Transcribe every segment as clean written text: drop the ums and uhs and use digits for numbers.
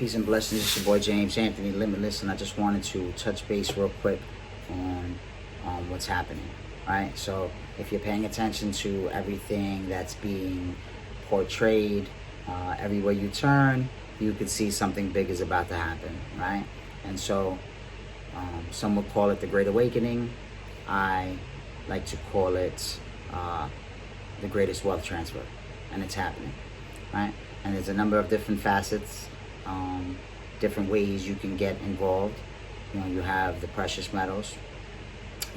Peace and blessings. It's your boy James Anthony Limitless, and I just wanted to touch base real quick on what's happening. Right. So if you're paying attention to everything that's being portrayed, everywhere you turn, you could see something big is about to happen. Right. And so some would call it the Great Awakening. I like to call it the greatest wealth transfer, and it's happening. Right. And there's a number of different facets, different ways you can get involved. You know, you have the precious metals,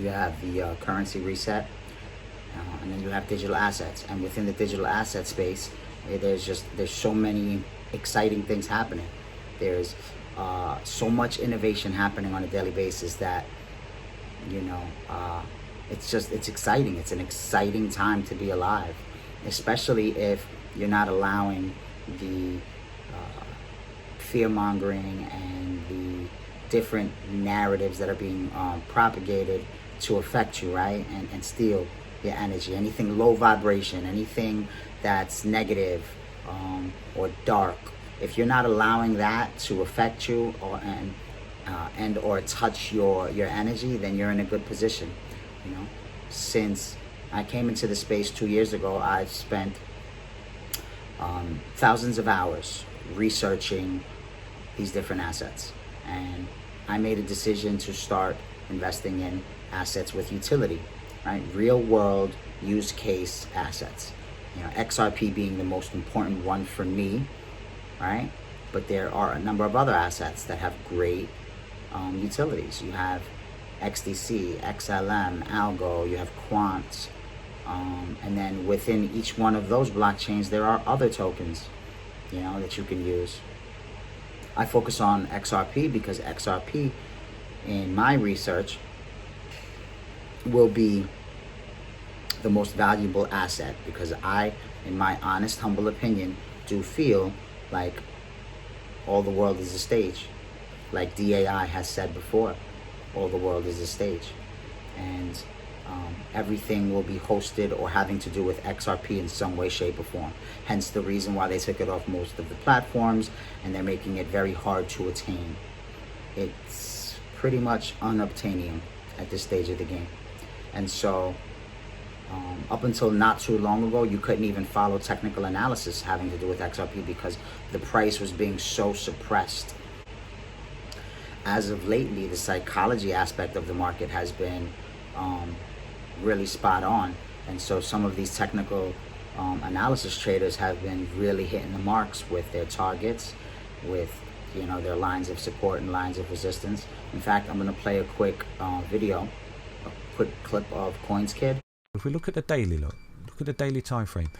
you have the currency reset, and then you have digital assets. And within the digital asset space, there's so many exciting things happening. There's so much innovation happening on a daily basis that, you know, it's exciting. It's an exciting time to be alive, especially if you're not allowing the fear-mongering and the different narratives that are being propagated to affect you, right? And steal your energy. Anything low vibration, anything that's negative or dark, if you're not allowing that to affect you or touch your energy, then you're in a good position. You know, since I came into the space 2 years ago, I've spent thousands of hours researching these different assets, and I made a decision to start investing in assets with utility, right? Real world use case assets. You know, XRP being the most important one for me, right? But there are a number of other assets that have great utilities. You have XDC, XLM, Algo, you have Quant, and then within each one of those blockchains, there are other tokens, you know, that you can use. I focus on XRP because XRP, in my research, will be the most valuable asset, because I, in my honest, humble opinion, do feel like all the world is a stage. Like DAI has said before, all the world is a stage. And everything will be hosted or having to do with XRP in some way, shape, or form. Hence the reason why they took it off most of the platforms, and they're making it very hard to attain. It's pretty much unobtainium at this stage of the game. And so up until not too long ago, you couldn't even follow technical analysis having to do with XRP because the price was being so suppressed. As of lately, the psychology aspect of the market has been really spot on, and so some of these technical analysis traders have been really hitting the marks with their targets, with, you know, their lines of support and lines of resistance. In fact, I'm going to play a quick video, a quick clip of ConinsKid. If we look at the daily, look at the daily time frame.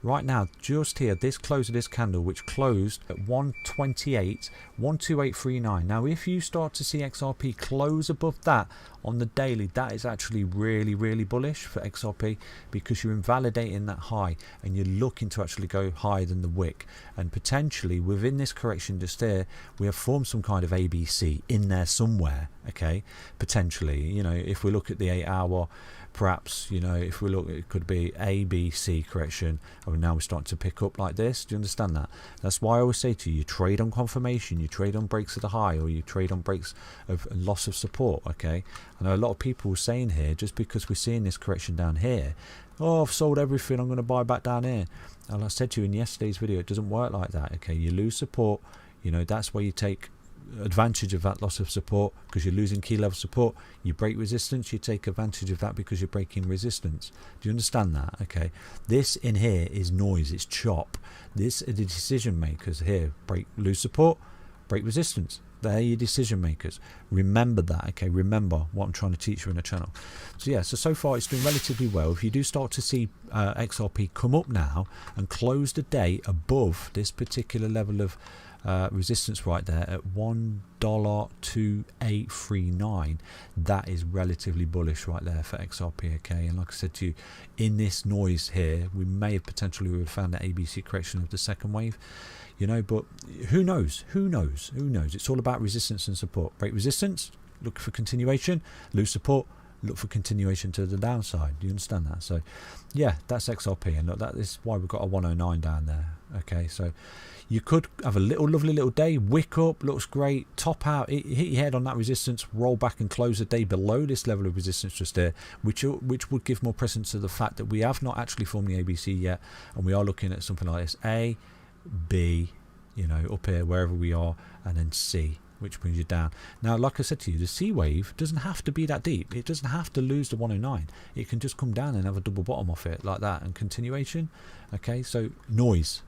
Right now, just here, this close of this candle, which closed at 128.39. Now, if you start to see XRP close above that on the daily, that is actually really, really bullish for XRP, because you're invalidating that high and you're looking to actually go higher than the wick. And potentially within this correction just there, we have formed some kind of ABC in there somewhere. Okay, potentially, you know, if we look at the 8 hour, perhaps, you know, if we look, it could be A, B, C correction. And now we're starting to pick up like this. Do you understand that? That's why I always say to you, you trade on confirmation, you trade on breaks of the high, or you trade on breaks of loss of support. Okay, I know a lot of people are saying here, just because we're seeing this correction down here, oh, I've sold everything, I'm going to buy back down here. And I said to you in yesterday's video, it doesn't work like that. Okay, you lose support, you know, that's where you take advantage of that loss of support, because you're losing key level support. You break resistance, you take advantage of that because you're breaking resistance. Do you understand that? Okay, this in here is noise, it's chop. This are the decision makers here. Lose support, break resistance. They're your decision makers. Remember that. Okay, remember what I'm trying to teach you in the channel. So yeah, so far it's doing relatively well. If you do start to see XRP come up now and close the day above this particular level of resistance right there at $1.2839, that is relatively bullish right there for XRP. Okay, and like I said to you, in this noise here, we may have potentially found that ABC correction of the second wave, you know, but who knows? It's all about resistance and support. Break resistance, look for continuation. Lose support, look for continuation to the downside. Do you understand that? So yeah, that's XRP, and look, that is why we've got a 109 down there. Okay, so you could have a lovely little day, wick up, looks great, top out, hit your head on that resistance, roll back and close the day below this level of resistance just there, which would give more precedence to the fact that we have not actually formed the ABC yet, and we are looking at something like this: A, B, you know, up here wherever we are, and then C, which brings you down. Now, like I said to you, the C wave doesn't have to be that deep. It doesn't have to lose the 109. It can just come down and have a double bottom off it like that, and continuation. Okay, so noise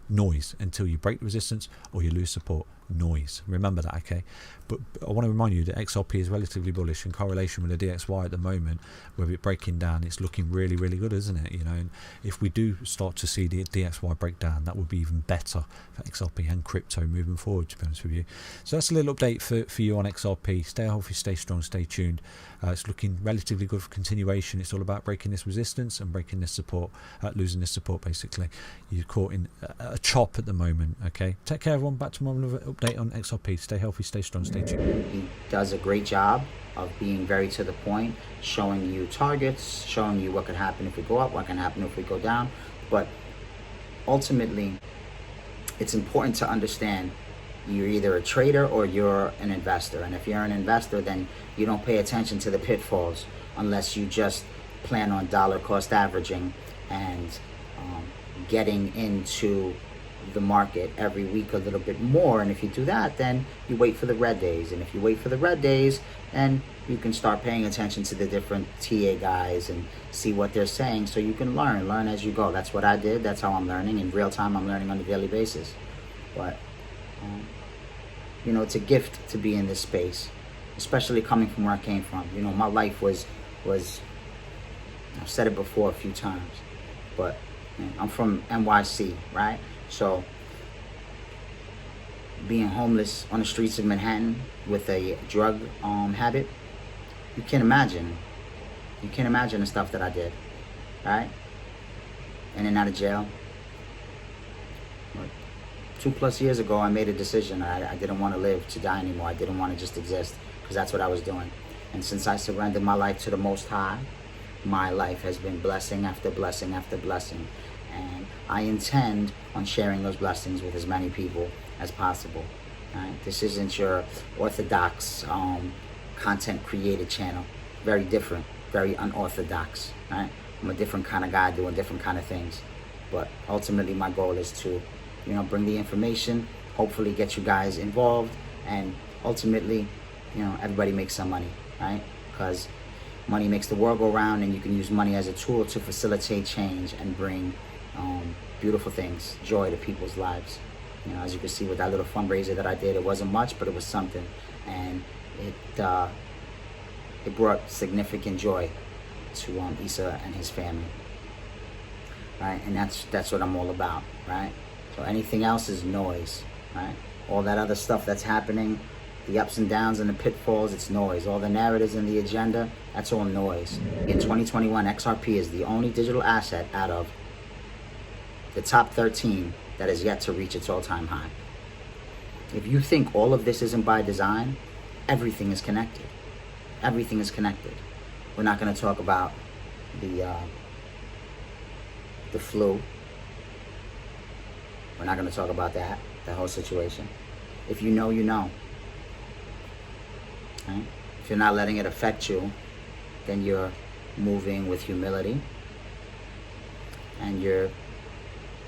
until you break the resistance or you lose support. Noise, remember that. Okay, but I want to remind you that XRP is relatively bullish in correlation with the DXY at the moment. With it breaking down, it's looking really good, isn't it? You know, and if we do start to see the DXY break down, that would be even better for XRP and crypto moving forward, to be honest with you. So that's a little update for you on XRP. Stay healthy, stay strong, stay tuned. It's looking relatively good for continuation. It's all about breaking this resistance and breaking this support, losing this support basically. You're caught in a chop at the moment. Okay, take care everyone. Back to more of an update on XRP. Stay healthy, stay strong, stay tuned. He does a great job of being very to the point, showing you targets, showing you what could happen if we go up, what can happen if we go down. But ultimately, it's important to understand you're either a trader or you're an investor. And if you're an investor, then you don't pay attention to the pitfalls unless you just plan on dollar cost averaging and getting into the market every week a little bit more. And if you do that, then you wait for the red days. And if you wait for the red days, then you can start paying attention to the different TA guys and see what they're saying, so you can learn as you go. That's what I did. That's how I'm learning. In real time, I'm learning on a daily basis. But you know, it's a gift to be in this space, especially coming from where I came from. You know, my life was I've said it before a few times, but I'm from NYC, right? So being homeless on the streets of Manhattan with a drug habit, you can't imagine the stuff that I did, right? In and out of jail. 2+ years ago, I made a decision. I didn't want to live to die anymore. I didn't want to just exist, because that's what I was doing. And since I surrendered my life to the Most High, my life has been blessing after blessing after blessing. And I intend on sharing those blessings with as many people as possible. Right? This isn't your orthodox content creator channel. Very different, very unorthodox. Right? I'm a different kind of guy doing different kind of things. But ultimately, my goal is to, you know, bring the information, hopefully get you guys involved, and ultimately, you know, everybody makes some money, right? Because money makes the world go round, and you can use money as a tool to facilitate change and bring beautiful things, joy to people's lives. You know, as you can see with that little fundraiser that I did, it wasn't much, but it was something, and it brought significant joy to Issa and his family, right? And that's what I'm all about, right? So anything else is noise, right? All that other stuff that's happening, the ups and downs and the pitfalls, it's noise. All the narratives and the agenda, that's all noise. In 2021, XRP is the only digital asset out of the top 13 that is yet to reach its all-time high. If you think all of this isn't by design, everything is connected. Everything is connected. We're not going to talk about the flu. We're not going to talk about that whole situation. If you know, you know. Right? If you're not letting it affect you, then you're moving with humility, and you're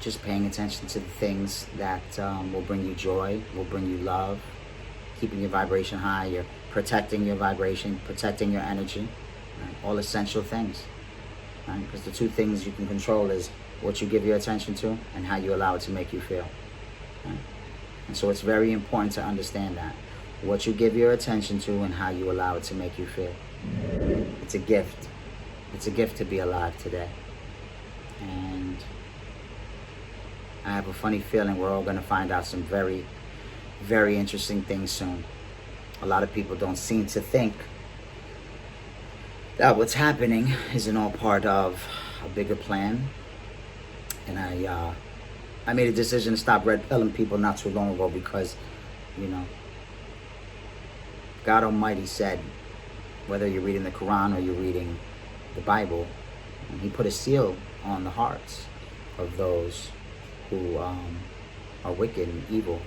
just paying attention to the things that will bring you joy, will bring you love, keeping your vibration high. You're protecting your vibration, protecting your energy, right? All essential things, right? Because the two things you can control is what you give your attention to and how you allow it to make you feel, right? And so it's very important to understand that. What you give your attention to and how you allow it to make you feel. It's a gift. It's a gift to be alive today. And I have a funny feeling we're all going to find out some very, very interesting things soon. A lot of people don't seem to think that what's happening isn't all part of a bigger plan. And I made a decision to stop red pilling people not too long ago because, you know, God Almighty said whether you're reading the Quran or you're reading the Bible, he put a seal on the hearts of those who are wicked and evil.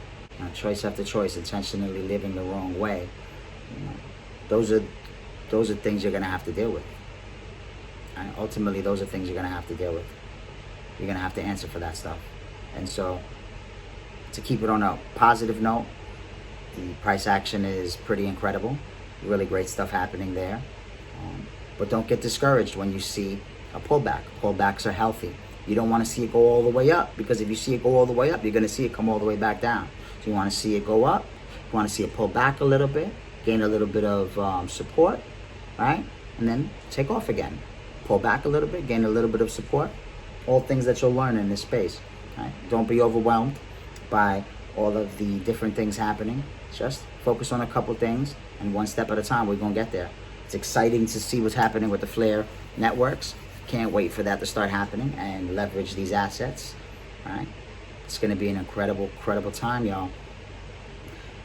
Choice after choice, intentionally living the wrong way. Those are things you're going to have to deal with. And ultimately, those are things you're going to have to deal with. You're going to have to answer for that stuff. And so, to keep it on a positive note, the price action is pretty incredible. Really great stuff happening there. But don't get discouraged when you see a pullback. Pullbacks are healthy. You don't want to see it go all the way up, because if you see it go all the way up, you're going to see it come all the way back down. So you want to see it go up. You want to see it pull back a little bit, gain a little bit of support, right? And then take off again. Pull back a little bit, gain a little bit of support. All things that you'll learn in this space. Right? Don't be overwhelmed by all of the different things happening. Just focus on a couple things, and one step at a time, we're going to get there. It's exciting to see what's happening with the Flare networks. Can't wait for that to start happening and leverage these assets. All right? It's going to be an incredible time, y'all.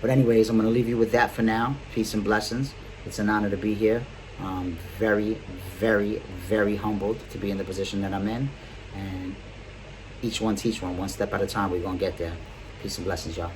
But anyways, I'm going to leave you with that for now. Peace and blessings. It's an honor to be here. Very, very, very humbled to be in the position that I'm in. And each one teach one step at a time. We're going to get there. Peace and blessings, y'all.